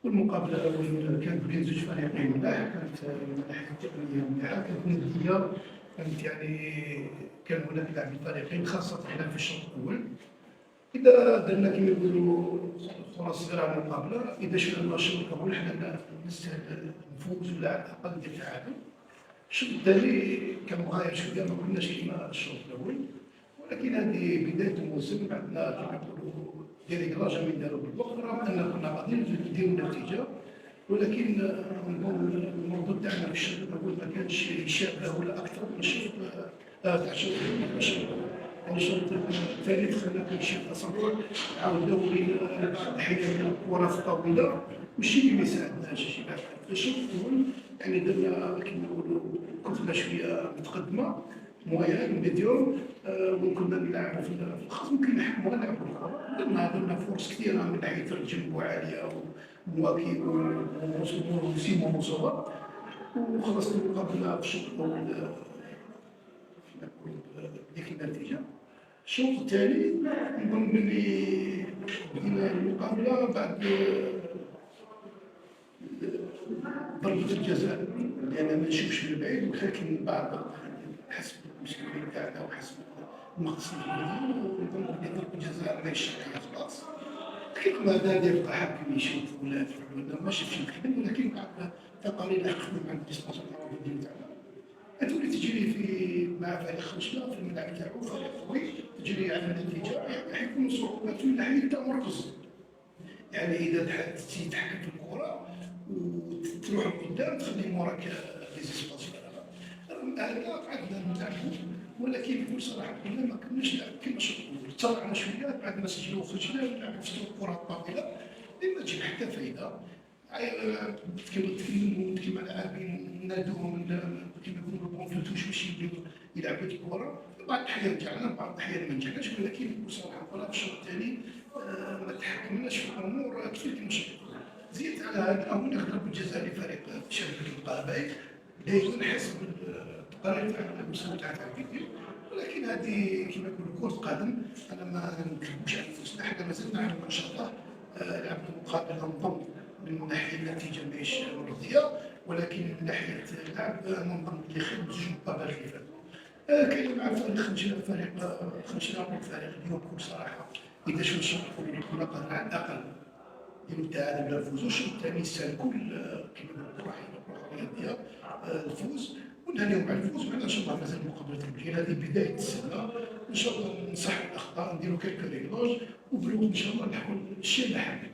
والمقابلة كانت بين زوج فريقين ملاح، كانت من الناحية التقنية مليحة، كانت ندية، كانت كان هناك لاعب الفريقين خاصة حنا في الشوط الأول. إذا درنا كما يقولوا فرص صغيرة على المقابلة، إذا شفنا الشوط الأول حنا نستاهل نفوز ولا على الأقل ندير تعادل. الشوط الثاني كان مغاير شوية، ما كناش كيما الشوط الأول، ولكن هذه بداية الموسم عندنا كما نقولوا دي ريكلاج من داروا بالوقت، رغم أن كنا غاديين نديروا النتيجة، ولكن الموضوع تاعنا في الشوط الأول ما كانش يشابه ولا أكثر من الشوط تاع الشوط الأول. يعني الشوط الثاني دخلنا في شي تصرف، عاودنا ولينا أحيانا الكرة الطويلة والشي اللي ما يساعدناش. في الشوط الأول يعني درنا كيما نقولوا كتلة شوية متقدمة موين ميديوم، وكنا نلعبوا في الخصم كينحكموا نلعبوا الكرة، درنا فرص كثيرة من ناحية الجنب وعالية ومواكي وسيمون مصور، وخلصنا المقابلة في الشوط الأول بديك النتيجة. الشوط الثاني نظن بلي بدينا المقابلة بعد ضربة الجزاء، لأن ما نشوفش من بعيد، ولكن بعد حسب المسؤولين تاعنا وحسب المقصود نظن بلي ضربة الجزاء ماشي خلاص. الحكم هذا ديال الحكم يشوف ولا ما شافش الحكم، ولكن بعد تقارير أخذنا مع الديسبونسور تاعنا تولي تجري في مع فريق خرجنا في الملعب تاعو فريق قوي، تجري على النتيجة، حيكون صعوبات من ناحية التمركز. يعني إذا تتحكم في الكرة وتروح لقدام تخلي موراك لي زيسباس، رغم هذا قعدنا نلعبوا، ولكن بكل صراحة قلنا ما كناش نلعب كيما الشوط الأول، تسرعنا شوية بعد ما سجلوا وخرجنا نلعبوا في الكرة الطويلة اللي ما تجيب حتى فايدة. كيما لاعبين نادوهم كيما يقولوا بونفلوتوش باش يلعبوا الكرة، بعض الأحيان نجحنا بعض الأحيان ما نجحناش، ولكن بصراحة الكرة في الشوط الثاني ما تحكمناش في الأمور كثير كيما الشوط الأول. زيد على هذا هناك ضربة جزاء لفريق شبكة القبائل دايرين حسب التقارير تاع المستوى تاع الفيديو، ولكن هذه كيما يقولوا كرة قدم، أنا ما نكذبوش على أنفسنا، حنا مازلنا نحن إن شاء الله لعبنا مقابلة نظن من ناحية النتيجة ماهيش مرضية، ولكن من ناحية اللعب نظن بلي خير من زوج مقابلات اللي فاتوا. كاين مع فريق خرجنا فريق اليوم بكل صراحة، إذا شفنا الشوط الأول كنا قادرين على الأقل نديرو التعادل ولا نفوزو، الشوط الثاني يستهلكوا كيما نقولوا الروحية الفوز، ونهنيهم على الفوز، وحنا إن شاء الله مازال المقابلات الجاية، هذه بداية السنة، إن شاء الله نصححوا الأخطاء نديرو كالكو ريغلاج، وبالوقت إن شاء الله نلحقوا الشيء اللي حابين.